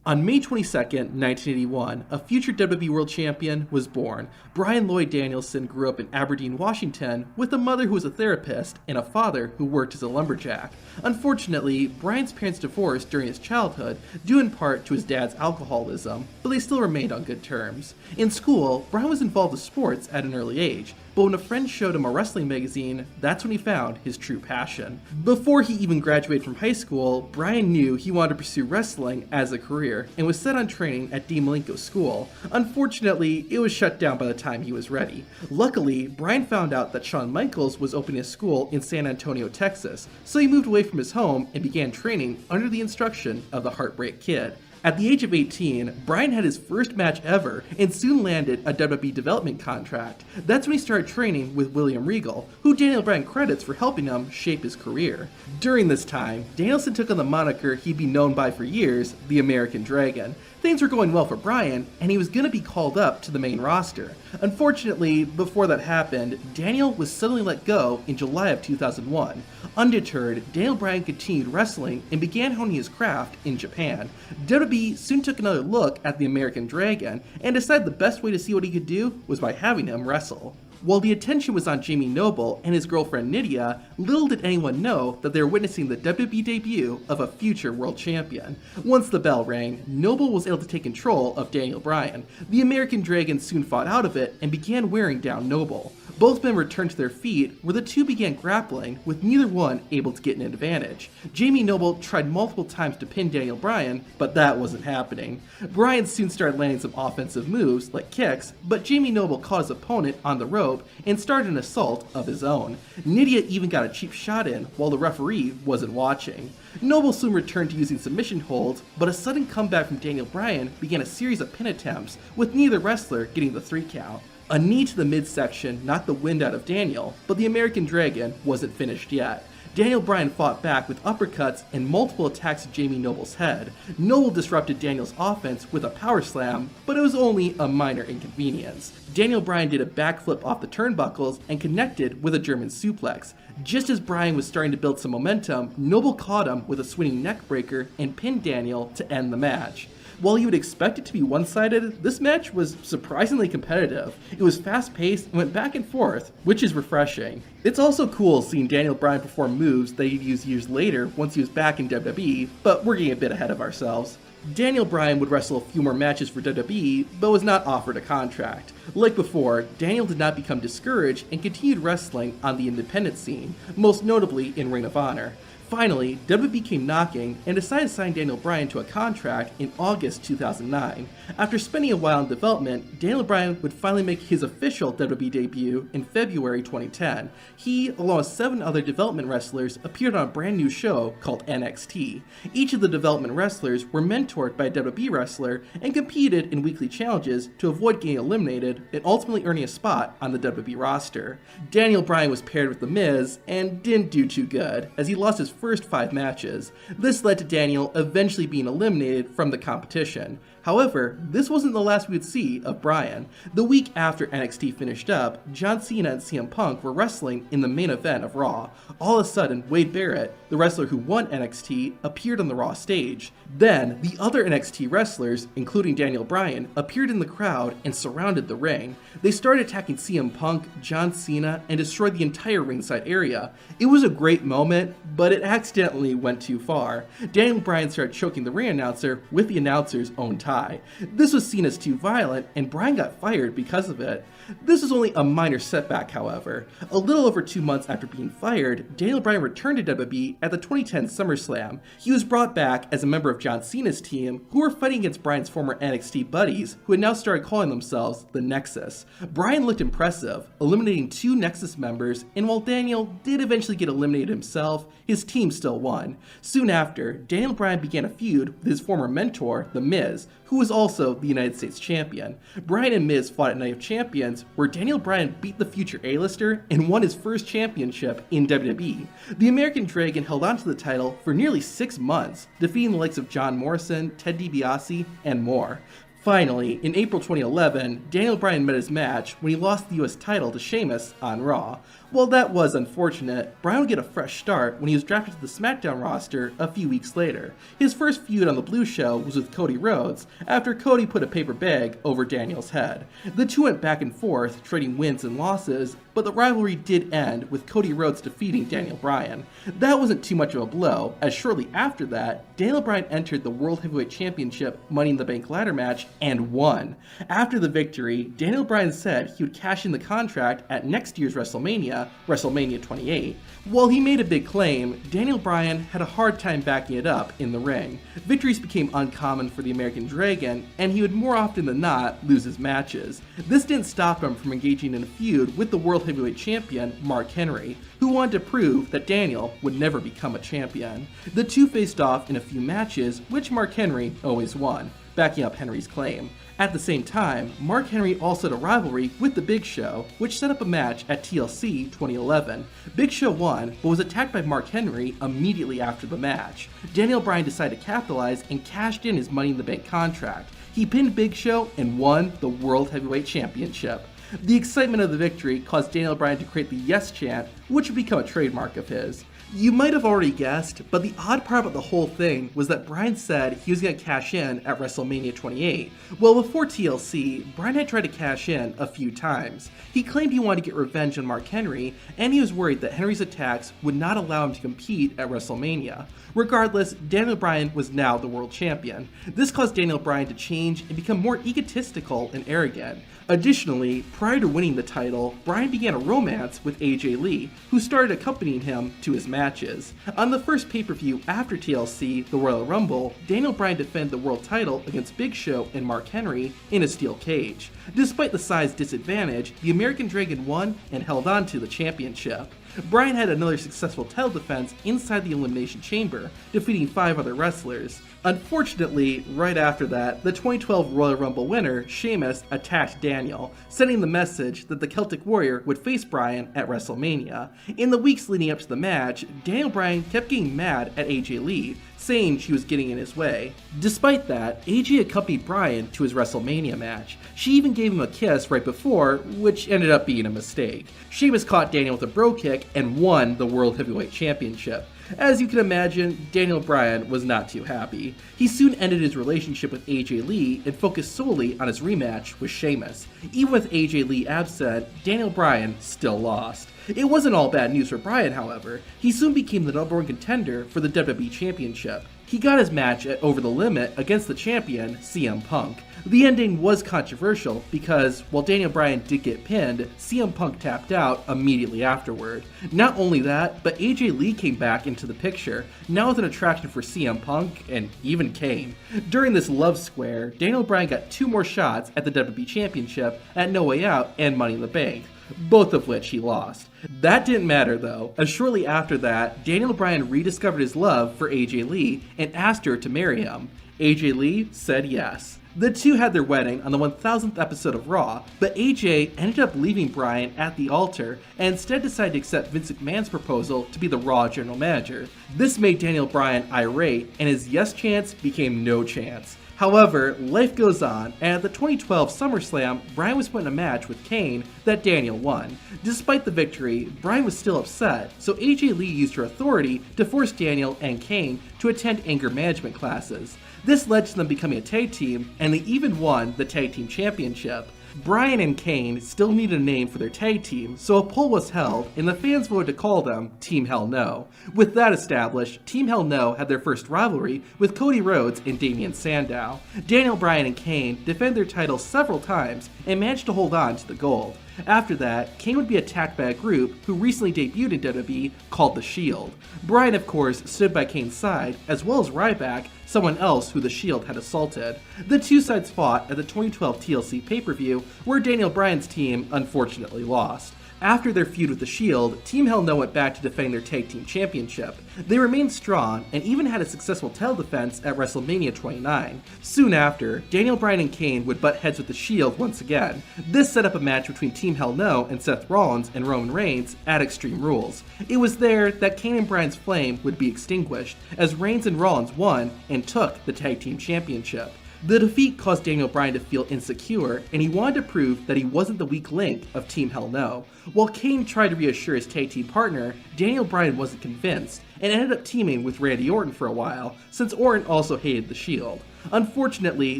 On May 22nd, 1981, a future WWE World Champion was born. Bryan Lloyd Danielson grew up in Aberdeen, Washington, with a mother who was a therapist and a father who worked as a lumberjack. Unfortunately, Bryan's parents divorced during his childhood, due in part to his dad's alcoholism, but they still remained on good terms. In school, Bryan was involved with sports at an early age, but when a friend showed him a wrestling magazine, that's when he found his true passion. Before he even graduated from high school, Bryan knew he wanted to pursue wrestling as a career and was set on training at Dean Malenko's school. Unfortunately, it was shut down by the time he was ready. Luckily, Bryan found out that Shawn Michaels was opening a school in San Antonio, Texas, so he moved away from his home and began training under the instruction of the Heartbreak Kid. At the age of 18, Bryan had his first match ever and soon landed a WWE development contract. That's when he started training with William Regal, who Daniel Bryan credits for helping him shape his career. During this time, Danielson took on the moniker he'd be known by for years, the American Dragon. Things were going well for Bryan, and he was going to be called up to the main roster. Unfortunately, before that happened, Daniel was suddenly let go in July of 2001. Undeterred, Daniel Bryan continued wrestling and began honing his craft in Japan. WWE soon took another look at the American Dragon and decided the best way to see what he could do was by having him wrestle. While the attention was on Jamie Noble and his girlfriend Nydia, little did anyone know that they were witnessing the WWE debut of a future world champion. Once the bell rang, Noble was able to take control of Daniel Bryan. The American Dragon soon fought out of it and began wearing down Noble. Both men returned to their feet, where the two began grappling, with neither one able to get an advantage. Jamie Noble tried multiple times to pin Daniel Bryan, but that wasn't happening. Bryan soon started landing some offensive moves, like kicks, but Jamie Noble caught his opponent on the rope and started an assault of his own. Nydia even got a cheap shot in while the referee wasn't watching. Noble soon returned to using submission holds, but a sudden comeback from Daniel Bryan began a series of pin attempts, with neither wrestler getting the 3 count. A knee to the midsection knocked the wind out of Daniel, but the American Dragon wasn't finished yet. Daniel Bryan fought back with uppercuts and multiple attacks at Jamie Noble's head. Noble disrupted Daniel's offense with a power slam, but it was only a minor inconvenience. Daniel Bryan did a backflip off the turnbuckles and connected with a German suplex. Just as Bryan was starting to build some momentum, Noble caught him with a swinging neckbreaker and pinned Daniel to end the match. While you would expect it to be one-sided, this match was surprisingly competitive. It was fast-paced and went back and forth, which is refreshing. It's also cool seeing Daniel Bryan perform moves that he'd use years later once he was back in WWE, but we're getting a bit ahead of ourselves. Daniel Bryan would wrestle a few more matches for WWE, but was not offered a contract. Like before, Daniel did not become discouraged and continued wrestling on the independent scene, most notably in Ring of Honor. Finally, WWE came knocking and decided to sign Daniel Bryan to a contract in August 2009. After spending a while in development, Daniel Bryan would finally make his official WWE debut in February 2010. He, along with 7 other development wrestlers, appeared on a brand new show called NXT. Each of the development wrestlers were mentored by a WWE wrestler and competed in weekly challenges to avoid getting eliminated and ultimately earning a spot on the WWE roster. Daniel Bryan was paired with The Miz and didn't do too good, as he lost his first 5 matches. This led to Daniel eventually being eliminated from the competition. However, this wasn't the last we would see of Bryan. The week after NXT finished up, John Cena and CM Punk were wrestling in the main event of Raw. All of a sudden, Wade Barrett, the wrestler who won NXT, appeared on the Raw stage. Then, the other NXT wrestlers, including Daniel Bryan, appeared in the crowd and surrounded the ring. They started attacking CM Punk, John Cena, and destroyed the entire ringside area. It was a great moment, but it accidentally went too far. Daniel Bryan started choking the ring announcer with the announcer's own tie. This was seen as too violent, and Bryan got fired because of it. This was only a minor setback, however. A little over 2 months after being fired, Daniel Bryan returned to WWE at the 2010 SummerSlam. He was brought back as a member of John Cena's team, who were fighting against Bryan's former NXT buddies, who had now started calling themselves the Nexus. Bryan looked impressive, eliminating 2 Nexus members, and while Daniel did eventually get eliminated himself, his team still won. Soon after, Daniel Bryan began a feud with his former mentor, The Miz, who was also the United States champion. Bryan and Miz fought at Night of Champions, where Daniel Bryan beat the future A-lister and won his first championship in WWE. The American Dragon held on to the title for nearly 6 months, defeating the likes of John Morrison, Ted DiBiase, and more. Finally, in April 2011, Daniel Bryan met his match when he lost the US title to Sheamus on Raw. While that was unfortunate, Bryan would get a fresh start when he was drafted to the SmackDown roster a few weeks later. His first feud on the Blue Show was with Cody Rhodes, after Cody put a paper bag over Daniel's head. The two went back and forth, trading wins and losses, but the rivalry did end with Cody Rhodes defeating Daniel Bryan. That wasn't too much of a blow, as shortly after that, Daniel Bryan entered the World Heavyweight Championship Money in the Bank ladder match and won. After the victory, Daniel Bryan said he would cash in the contract at next year's WrestleMania, WrestleMania 28. While he made a big claim, Daniel Bryan had a hard time backing it up in the ring. Victories became uncommon for the American Dragon, and he would more often than not lose his matches. This didn't stop him from engaging in a feud with the World Heavyweight Champion, Mark Henry, who wanted to prove that Daniel would never become a champion. The two faced off in a few matches, which Mark Henry always won, backing up Henry's claim. At the same time, Mark Henry also had a rivalry with The Big Show, which set up a match at TLC 2011. Big Show won, but was attacked by Mark Henry immediately after the match. Daniel Bryan decided to capitalize and cashed in his Money in the Bank contract. He pinned Big Show and won the World Heavyweight Championship. The excitement of the victory caused Daniel Bryan to create the Yes chant, which would become a trademark of his. You might have already guessed, but the odd part about the whole thing was that Bryan said he was going to cash in at WrestleMania 28. Well, before TLC, Bryan had tried to cash in a few times. He claimed he wanted to get revenge on Mark Henry, and he was worried that Henry's attacks would not allow him to compete at WrestleMania. Regardless, Daniel Bryan was now the world champion. This caused Daniel Bryan to change and become more egotistical and arrogant. Additionally, prior to winning the title, Bryan began a romance with AJ Lee, who started accompanying him to his matches. On the first pay-per-view after TLC, the Royal Rumble, Daniel Bryan defended the world title against Big Show and Mark Henry in a steel cage. Despite the size disadvantage, the American Dragon won and held on to the championship. Bryan had another successful title defense inside the Elimination Chamber, defeating 5 other wrestlers. Unfortunately, right after that, the 2012 Royal Rumble winner, Sheamus, attacked Daniel, sending the message that the Celtic Warrior would face Bryan at WrestleMania. In the weeks leading up to the match, Daniel Bryan kept getting mad at AJ Lee, saying she was getting in his way. Despite that, AJ accompanied Bryan to his WrestleMania match. She even gave him a kiss right before, which ended up being a mistake. Sheamus caught Daniel with a bro kick and won the World Heavyweight Championship. As you can imagine, Daniel Bryan was not too happy. He soon ended his relationship with AJ Lee and focused solely on his rematch with Sheamus. Even with AJ Lee absent, Daniel Bryan still lost. It wasn't all bad news for Bryan, however. He soon became the #1 contender for the WWE Championship. He got his match at Over the Limit against the champion, CM Punk. The ending was controversial because, while Daniel Bryan did get pinned, CM Punk tapped out immediately afterward. Not only that, but AJ Lee came back into the picture, now with an attraction for CM Punk and even Kane. During this love square, Daniel Bryan got 2 more shots at the WWE Championship at No Way Out and Money in the Bank, both of which he lost. That didn't matter though, as shortly after that, Daniel Bryan rediscovered his love for AJ Lee and asked her to marry him. AJ Lee said yes. The two had their wedding on the 1000th episode of Raw, but AJ ended up leaving Bryan at the altar and instead decided to accept Vince McMahon's proposal to be the Raw general manager. This made Daniel Bryan irate, and his yes chance became no chance. However, life goes on, and at the 2012 SummerSlam, Bryan was put in a match with Kane that Daniel won. Despite the victory, Bryan was still upset, so AJ Lee used her authority to force Daniel and Kane to attend anger management classes. This led to them becoming a tag team, and they even won the tag team championship. Bryan and Kane still needed a name for their tag team, so a poll was held, and the fans voted to call them Team Hell No. With that established, Team Hell No had their first rivalry with Cody Rhodes and Damian Sandow. Daniel Bryan and Kane defended their titles several times and managed to hold on to the gold. After that, Kane would be attacked by a group who recently debuted in WWE called The Shield. Bryan, of course, stood by Kane's side, as well as Ryback, someone else who The Shield had assaulted. The two sides fought at the 2012 TLC pay-per-view, where Daniel Bryan's team unfortunately lost. After their feud with The Shield, Team Hell No went back to defending their tag team championship. They remained strong and even had a successful title defense at WrestleMania 29. Soon after, Daniel Bryan and Kane would butt heads with The Shield once again. This set up a match between Team Hell No and Seth Rollins and Roman Reigns at Extreme Rules. It was there that Kane and Bryan's flame would be extinguished, as Reigns and Rollins won and took the tag team championship. The defeat caused Daniel Bryan to feel insecure, and he wanted to prove that he wasn't the weak link of Team Hell No. While Kane tried to reassure his tag team partner, Daniel Bryan wasn't convinced, and ended up teaming with Randy Orton for a while, since Orton also hated the Shield. Unfortunately,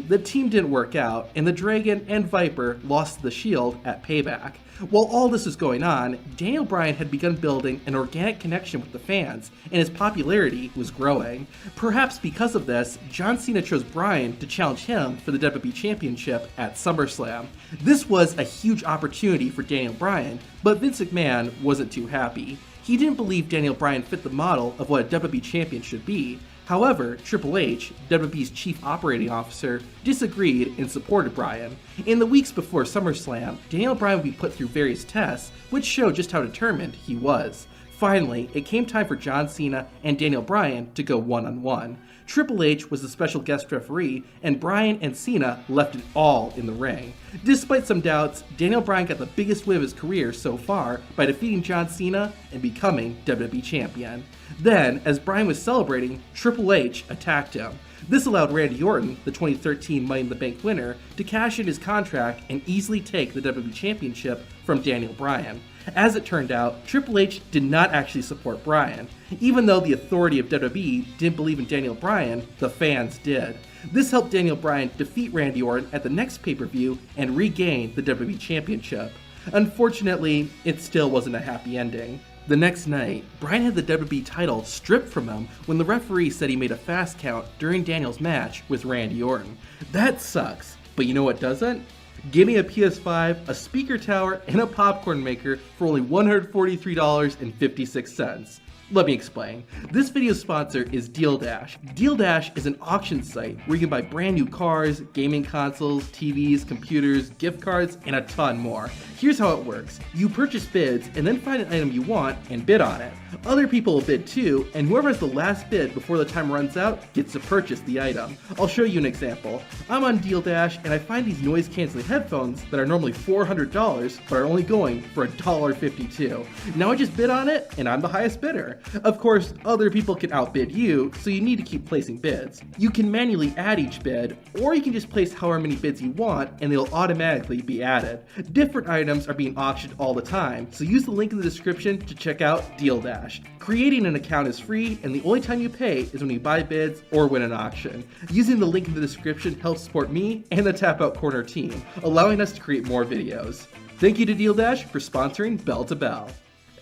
the team didn't work out, and the Dragon and Viper lost the Shield at Payback. While all this was going on, Daniel Bryan had begun building an organic connection with the fans, and his popularity was growing. Perhaps because of this, John Cena chose Bryan to challenge him for the WWE Championship at SummerSlam. This was a huge opportunity for Daniel Bryan, but Vince McMahon wasn't too happy. He didn't believe Daniel Bryan fit the model of what a WWE champion should be. However, Triple H, WWE's chief operating officer, disagreed and supported Bryan. In the weeks before SummerSlam, Daniel Bryan would be put through various tests, which showed just how determined he was. Finally, it came time for John Cena and Daniel Bryan to go one-on-one. Triple H was the special guest referee, and Bryan and Cena left it all in the ring. Despite some doubts, Daniel Bryan got the biggest win of his career so far by defeating John Cena and becoming WWE Champion. Then, as Bryan was celebrating, Triple H attacked him. This allowed Randy Orton, the 2013 Money in the Bank winner, to cash in his contract and easily take the WWE Championship from Daniel Bryan. As it turned out, Triple H did not actually support Bryan. Even though the authority of WWE didn't believe in Daniel Bryan, the fans did. This helped Daniel Bryan defeat Randy Orton at the next pay-per-view and regain the WWE Championship. Unfortunately, it still wasn't a happy ending. The next night, Bryan had the WWE title stripped from him when the referee said he made a fast count during Daniel's match with Randy Orton. That sucks, but you know what doesn't? Give me a PS5, a speaker tower, and a popcorn maker for only $143.56. Let me explain. This video's sponsor is Dealdash. Dealdash is an auction site where you can buy brand new cars, gaming consoles, TVs, computers, gift cards, and a ton more. Here's how it works. You purchase bids and then find an item you want and bid on it. Other people will bid too, and whoever has the last bid before the time runs out gets to purchase the item. I'll show you an example. I'm on Dealdash and I find these noise-canceling headphones that are normally $400 but are only going for $1.52. Now I just bid on it and I'm the highest bidder. Of course, other people can outbid you, so you need to keep placing bids. You can manually add each bid, or you can just place however many bids you want and they'll automatically be added. Different items are being auctioned all the time, so use the link in the description to check out Dealdash. Creating an account is free, and the only time you pay is when you buy bids or win an auction. Using the link in the description helps support me and the Tap Out Corner team, allowing us to create more videos. Thank you to Dealdash for sponsoring Bell to Bell.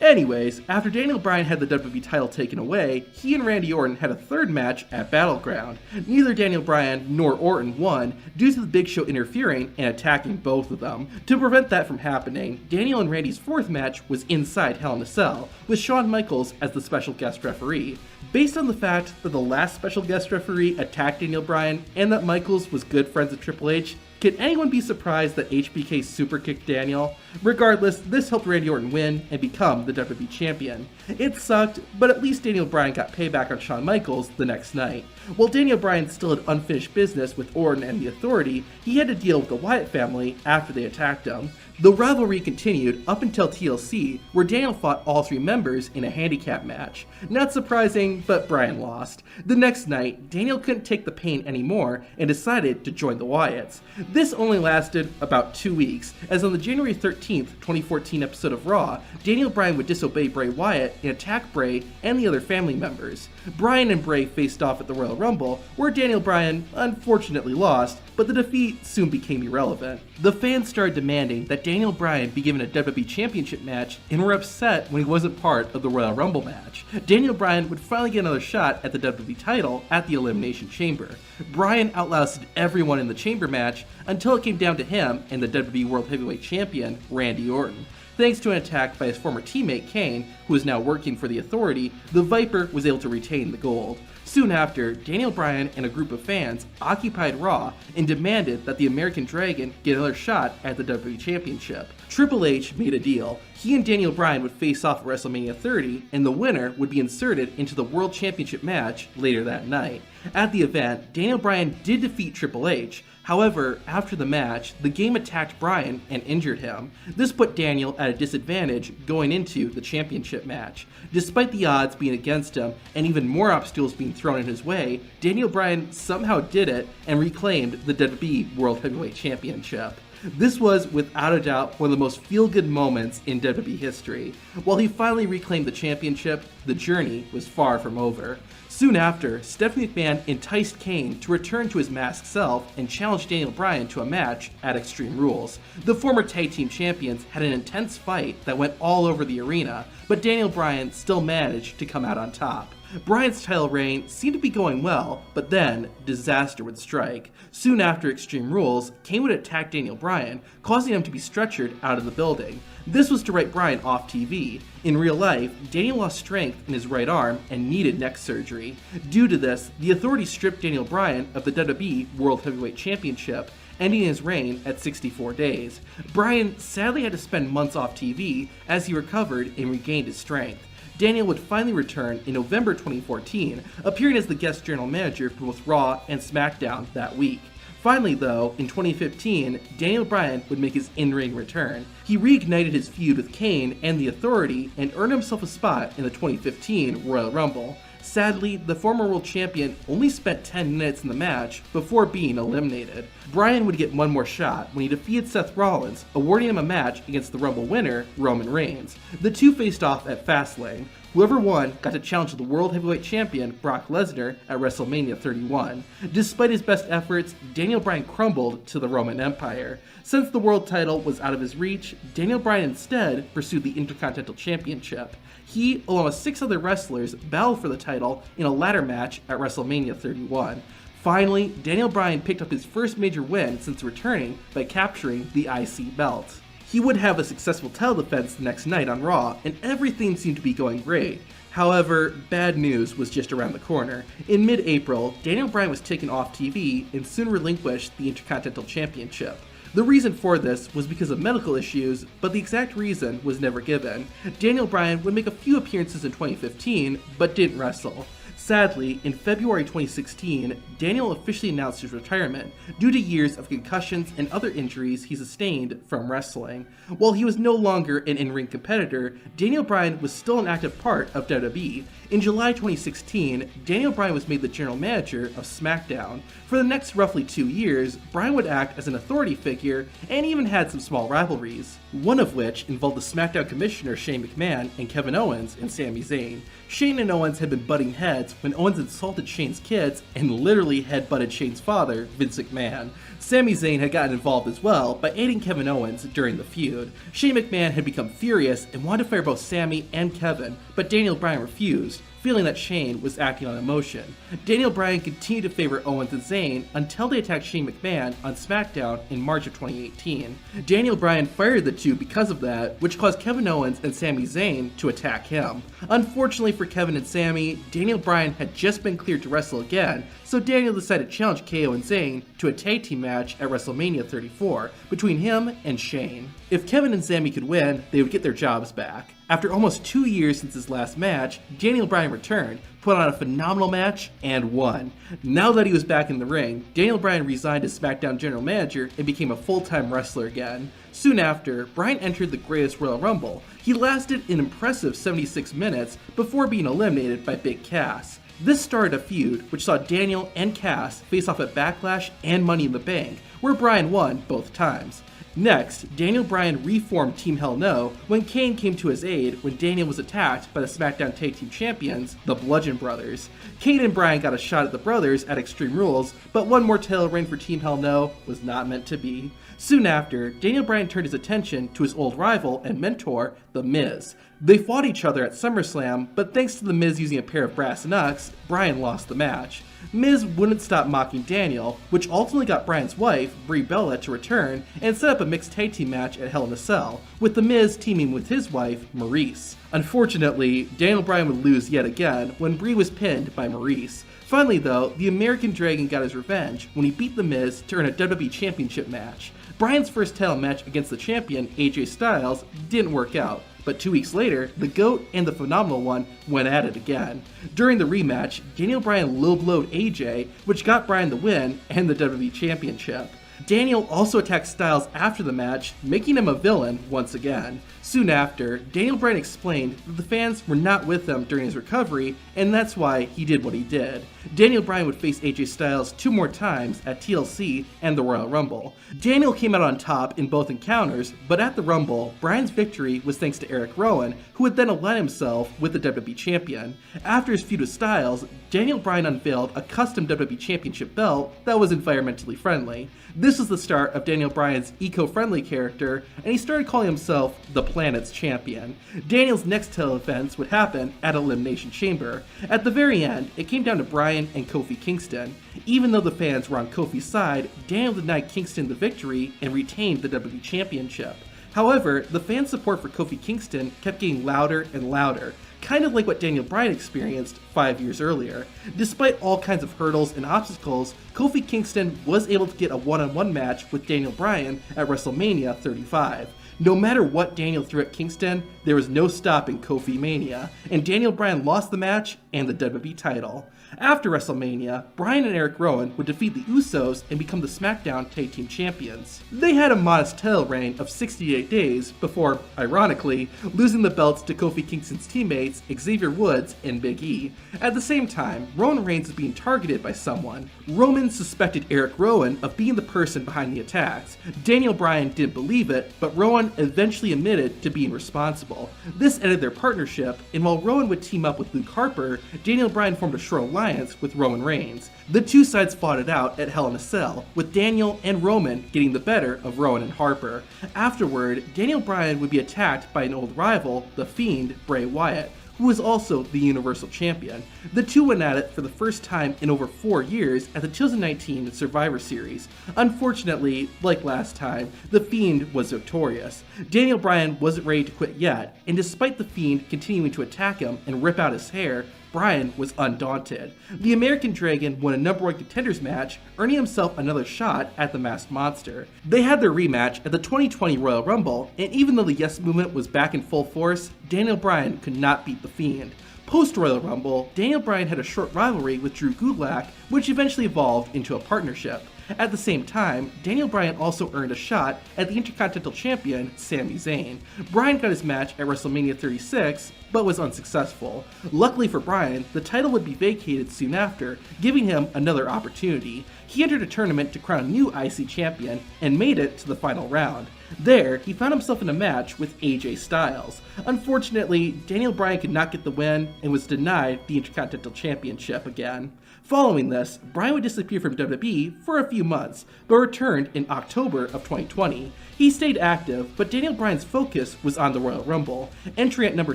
Anyways, after Daniel Bryan had the WWE title taken away, he and Randy Orton had a third match at Battleground. Neither Daniel Bryan nor Orton won due to the Big Show interfering and attacking both of them. To prevent that from happening, Daniel and Randy's fourth match was inside Hell in a Cell, with Shawn Michaels as the special guest referee. Based on the fact that the last special guest referee attacked Daniel Bryan and that Michaels was good friends with Triple H, can anyone be surprised that HBK superkicked Daniel? Regardless, this helped Randy Orton win and become the WWE Champion. It sucked, but at least Daniel Bryan got payback on Shawn Michaels the next night. While Daniel Bryan still had unfinished business with Orton and the Authority, he had to deal with the Wyatt family after they attacked him. The rivalry continued up until TLC, where Daniel fought all three members in a handicap match. Not surprising, but Bryan lost. The next night, Daniel couldn't take the pain anymore and decided to join the Wyatts. This only lasted about 2 weeks, as on the January 13th, 2014 episode of Raw, Daniel Bryan would disobey Bray Wyatt and attack Bray and the other family members. Bryan and Bray faced off at the Royal Rumble, where Daniel Bryan unfortunately lost, but the defeat soon became irrelevant. The fans started demanding that Daniel Bryan be given a WWE Championship match and were upset when he wasn't part of the Royal Rumble match. Daniel Bryan would finally get another shot at the WWE title at the Elimination Chamber. Bryan outlasted everyone in the Chamber match until it came down to him and the WWE World Heavyweight Champion, Randy Orton. Thanks to an attack by his former teammate Kane, who is now working for the Authority, the Viper was able to retain the gold. Soon after, Daniel Bryan and a group of fans occupied Raw and demanded that the American Dragon get another shot at the WWE Championship. Triple H made a deal. He and Daniel Bryan would face off at WrestleMania 30, and the winner would be inserted into the World Championship match later that night. At the event, Daniel Bryan did defeat Triple H. However, after the match, the game attacked Bryan and injured him. This put Daniel at a disadvantage going into the championship match. Despite the odds being against him and even more obstacles being thrown in his way, Daniel Bryan somehow did it and reclaimed the WWE World Heavyweight Championship. This was, without a doubt, one of the most feel-good moments in WWE history. While he finally reclaimed the championship, the journey was far from over. Soon after, Stephanie McMahon enticed Kane to return to his masked self and challenged Daniel Bryan to a match at Extreme Rules. The former tag team champions had an intense fight that went all over the arena, but Daniel Bryan still managed to come out on top. Bryan's title reign seemed to be going well, but then disaster would strike. Soon after Extreme Rules, Kane would attack Daniel Bryan, causing him to be stretchered out of the building. This was to write Bryan off TV. In real life, Daniel lost strength in his right arm and needed neck surgery. Due to this, the Authority stripped Daniel Bryan of the WWE World Heavyweight Championship, ending his reign at 64 days. Bryan sadly had to spend months off TV as he recovered and regained his strength. Daniel would finally return in November 2014, appearing as the guest general manager for both Raw and SmackDown that week. Finally, though, in 2015, Daniel Bryan would make his in-ring return. He reignited his feud with Kane and the Authority and earned himself a spot in the 2015 Royal Rumble. Sadly, the former world champion only spent 10 minutes in the match before being eliminated. Bryan would get one more shot when he defeated Seth Rollins, awarding him a match against the Rumble winner, Roman Reigns. The two faced off at Fastlane. Whoever won got to challenge the World Heavyweight Champion Brock Lesnar at Wrestlemania 31. Despite his best efforts, Daniel Bryan crumbled to the Roman Empire. Since the world title was out of his reach, Daniel Bryan instead pursued the Intercontinental Championship. He, along with 6 other wrestlers, battled for the title in a ladder match at WrestleMania 31. Finally, Daniel Bryan picked up his first major win since returning by capturing the IC belt. He would have a successful title defense the next night on Raw, and everything seemed to be going great. However, bad news was just around the corner. In mid-April, Daniel Bryan was taken off TV and soon relinquished the Intercontinental Championship. The reason for this was because of medical issues, but the exact reason was never given. Daniel Bryan would make a few appearances in 2015, but didn't wrestle. Sadly, in February 2016, Daniel officially announced his retirement due to years of concussions and other injuries he sustained from wrestling. While he was no longer an in-ring competitor, Daniel Bryan was still an active part of WWE. In July 2016, Daniel Bryan was made the general manager of SmackDown. For the next roughly 2 years, Bryan would act as an authority figure and even had some small rivalries, one of which involved the SmackDown commissioner Shane McMahon and Kevin Owens and Sami Zayn. Shane and Owens had been butting heads when Owens insulted Shane's kids and literally headbutted Shane's father, Vince McMahon. Sami Zayn had gotten involved as well by aiding Kevin Owens during the feud. Shane McMahon had become furious and wanted to fire both Sami and Kevin, but Daniel Bryan refused, feeling that Shane was acting on emotion. Daniel Bryan continued to favor Owens and Zayn until they attacked Shane McMahon on SmackDown in March of 2018. Daniel Bryan fired the two because of that, which caused Kevin Owens and Sami Zayn to attack him. Unfortunately for Kevin and Sami, Daniel Bryan had just been cleared to wrestle again, so Daniel decided to challenge KO and Zayn to a tag team match at WrestleMania 34 between him and Shane. If Kevin and Sami could win, they would get their jobs back. After almost 2 years since his last match, Daniel Bryan returned, put on a phenomenal match, and won. Now that he was back in the ring, Daniel Bryan resigned as SmackDown general manager and became a full-time wrestler again. Soon after, Bryan entered the Greatest Royal Rumble. He lasted an impressive 76 minutes before being eliminated by Big Cass. This started a feud which saw Daniel and Cass face off at Backlash and Money in the Bank, where Bryan won both times. Next, Daniel Bryan reformed Team Hell No when Kane came to his aid when Daniel was attacked by the SmackDown Tag Team Champions, the Bludgeon Brothers. Kane and Bryan got a shot at the brothers at Extreme Rules, but one more title reign for Team Hell No was not meant to be. Soon after, Daniel Bryan turned his attention to his old rival and mentor, The Miz. They fought each other at SummerSlam, but thanks to The Miz using a pair of brass knucks, Bryan lost the match. Miz wouldn't stop mocking Daniel, which ultimately got Bryan's wife, Brie Bella, to return and set up a mixed tag team match at Hell in a Cell, with The Miz teaming with his wife, Maurice. Unfortunately, Daniel Bryan would lose yet again when Brie was pinned by Maurice. Finally though, the American Dragon got his revenge when he beat The Miz to earn a WWE Championship match. Bryan's first title match against the champion, AJ Styles, didn't work out, But 2 weeks later, the GOAT and the Phenomenal One went at it again. During the rematch, Daniel Bryan low-blowed AJ, which got Bryan the win and the WWE Championship. Daniel also attacked Styles after the match, making him a villain once again. Soon after, Daniel Bryan explained that the fans were not with him during his recovery, and that's why he did what he did. Daniel Bryan would face AJ Styles 2 more times at TLC and the Royal Rumble. Daniel came out on top in both encounters, but at the Rumble, Bryan's victory was thanks to Eric Rowan, who would then align himself with the WWE Champion. After his feud with Styles, Daniel Bryan unveiled a custom WWE Championship belt that was environmentally friendly. This was the start of Daniel Bryan's eco-friendly character, and he started calling himself the Planet's Champion. Daniel's next title defense would happen at Elimination Chamber. At the very end, it came down to Bryan and Kofi Kingston. Even though the fans were on Kofi's side, Daniel denied Kingston the victory and retained the WWE Championship. However, the fan support for Kofi Kingston kept getting louder and louder, kind of like what Daniel Bryan experienced 5 years earlier. Despite all kinds of hurdles and obstacles, Kofi Kingston was able to get a one-on-one match with Daniel Bryan at WrestleMania 35. No matter what Daniel threw at Kingston, there was no stopping Kofi Mania, and Daniel Bryan lost the match and the WWE title. After WrestleMania, Bryan and Eric Rowan would defeat the Usos and become the SmackDown Tag Team Champions. They had a modest title reign of 68 days before, ironically, losing the belts to Kofi Kingston's teammates Xavier Woods and Big E. At the same time, Roman Reigns was being targeted by someone. Roman suspected Eric Rowan of being the person behind the attacks. Daniel Bryan didn't believe it, but Rowan eventually admitted to being responsible. This ended their partnership, and while Rowan would team up with Luke Harper, Daniel Bryan formed a short alliance with Roman Reigns. The two sides fought it out at Hell in a Cell, with Daniel and Roman getting the better of Rowan and Harper. Afterward, Daniel Bryan would be attacked by an old rival, the Fiend, Bray Wyatt, who was also the Universal Champion. The two went at it for the first time in over 4 years at the 2019 Survivor Series. Unfortunately, like last time, the Fiend was victorious. Daniel Bryan wasn't ready to quit yet, and despite the Fiend continuing to attack him and rip out his hair, Bryan was undaunted. The American Dragon won a number 1 contenders match, earning himself another shot at the Masked Monster. They had their rematch at the 2020 Royal Rumble, and even though the Yes Movement was back in full force, Daniel Bryan could not beat the Fiend. Post-Royal Rumble, Daniel Bryan had a short rivalry with Drew Gulak, which eventually evolved into a partnership. At the same time, Daniel Bryan also earned a shot at the Intercontinental Champion, Sami Zayn. Bryan got his match at WrestleMania 36, but was unsuccessful. Luckily for Bryan, the title would be vacated soon after, giving him another opportunity. He entered a tournament to crown a new IC champion and made it to the final round. There, he found himself in a match with AJ Styles. Unfortunately, Daniel Bryan could not get the win and was denied the Intercontinental Championship again. Following this, Bryan would disappear from WWE for a few months, but returned in October of 2020. He stayed active, but Daniel Bryan's focus was on the Royal Rumble. Entering at number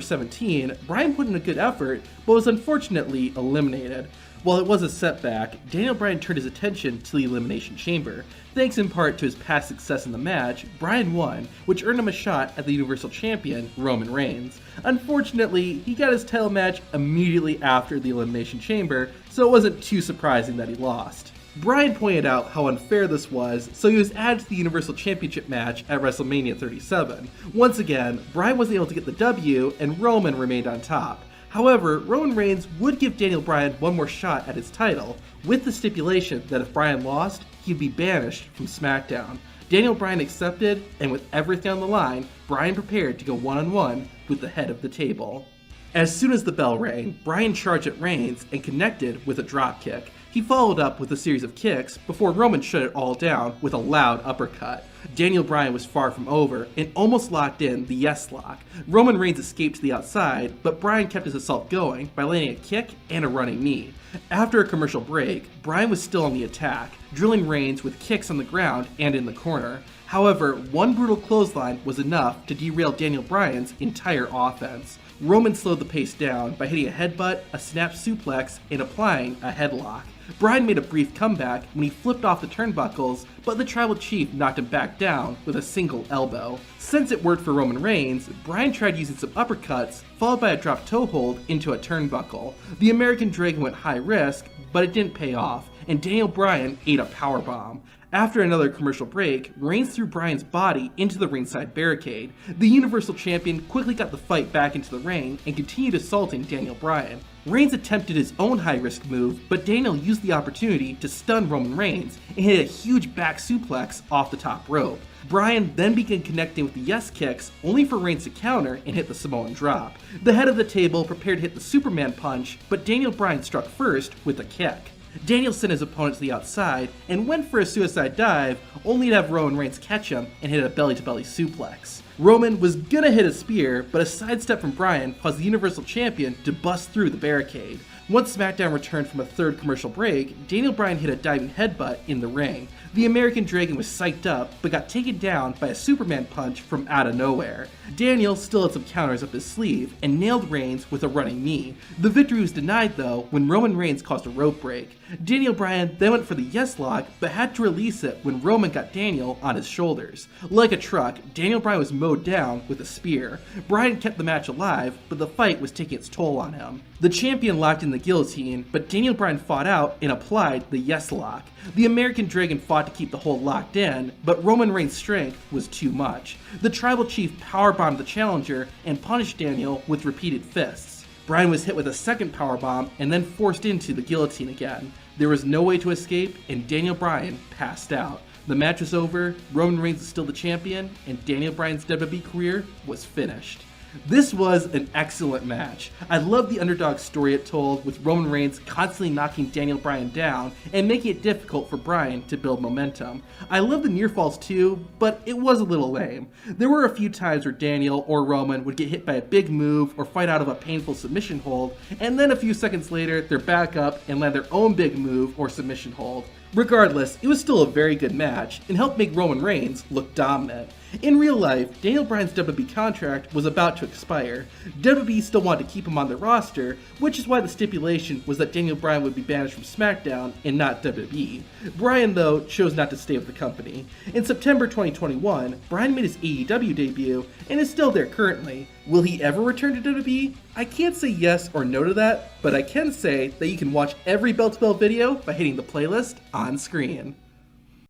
17, Bryan put in a good effort, but was unfortunately eliminated. While it was a setback, Daniel Bryan turned his attention to the Elimination Chamber. Thanks in part to his past success in the match, Bryan won, which earned him a shot at the Universal Champion, Roman Reigns. Unfortunately, he got his title match immediately after the Elimination Chamber, so it wasn't too surprising that he lost. Bryan pointed out how unfair this was, so he was added to the Universal Championship match at WrestleMania 37. Once again, Bryan wasn't able to get the W, and Roman remained on top. However, Roman Reigns would give Daniel Bryan one more shot at his title, with the stipulation that if Bryan lost, he'd be banished from SmackDown. Daniel Bryan accepted, and with everything on the line, Bryan prepared to go one-on-one with the head of the table. As soon as the bell rang, Bryan charged at Reigns and connected with a dropkick. He followed up with a series of kicks before Roman shut it all down with a loud uppercut. Daniel Bryan was far from over and almost locked in the Yes Lock. Roman Reigns escaped to the outside, but Bryan kept his assault going by landing a kick and a running knee. After a commercial break, Bryan was still on the attack, drilling Reigns with kicks on the ground and in the corner. However, one brutal clothesline was enough to derail Daniel Bryan's entire offense. Roman slowed the pace down by hitting a headbutt, a snap suplex, and applying a headlock. Bryan made a brief comeback when he flipped off the turnbuckles, but the Tribal Chief knocked him back down with a single elbow. Since it worked for Roman Reigns, Bryan tried using some uppercuts, followed by a drop toe hold into a turnbuckle. The American Dragon went high risk, but it didn't pay off, and Daniel Bryan ate a powerbomb. After another commercial break, Reigns threw Bryan's body into the ringside barricade. The Universal Champion quickly got the fight back into the ring and continued assaulting Daniel Bryan. Reigns attempted his own high-risk move, but Daniel used the opportunity to stun Roman Reigns and hit a huge back suplex off the top rope. Bryan then began connecting with the yes kicks, only for Reigns to counter and hit the Samoan drop. The head of the table prepared to hit the Superman punch, but Daniel Bryan struck first with a kick. Daniel sent his opponent to the outside and went for a suicide dive, only to have Roman Reigns catch him and hit a belly-to-belly suplex. Roman was gonna hit a spear, but a sidestep from Bryan caused the Universal Champion to bust through the barricade. Once SmackDown returned from a third commercial break, Daniel Bryan hit a diving headbutt in the ring. The American Dragon was psyched up, but got taken down by a Superman punch from out of nowhere. Daniel still had some counters up his sleeve, and nailed Reigns with a running knee. The victory was denied though, when Roman Reigns caused a rope break. Daniel Bryan then went for the yes lock, but had to release it when Roman got Daniel on his shoulders. Like a truck, Daniel Bryan was mowed down with a spear. Bryan kept the match alive, but the fight was taking its toll on him. The champion locked in the guillotine, but Daniel Bryan fought out and applied the yes lock. The American Dragon fought to keep the hold locked in, but Roman Reigns' strength was too much. The Tribal Chief powerbombed the challenger and punished Daniel with repeated fists. Bryan was hit with a second powerbomb and then forced into the guillotine again. There was no way to escape, and Daniel Bryan passed out. The match was over, Roman Reigns is still the champion, and Daniel Bryan's WWE career was finished. This was an excellent match. I love the underdog story it told, with Roman Reigns constantly knocking Daniel Bryan down and making it difficult for Bryan to build momentum. I love the near falls too, but it was a little lame. There were a few times where Daniel or Roman would get hit by a big move or fight out of a painful submission hold, and then a few seconds later they're back up and land their own big move or submission hold. Regardless, it was still a very good match and helped make Roman Reigns look dominant. In real life, Daniel Bryan's WWE contract was about to expire. WWE still wanted to keep him on their roster, which is why the stipulation was that Daniel Bryan would be banished from SmackDown and not WWE. Bryan, though, chose not to stay with the company. In September 2021, Bryan made his AEW debut and is still there currently. Will he ever return to WWE? I can't say yes or no to that, but I can say that you can watch every bell-to-bell video by hitting the playlist on screen.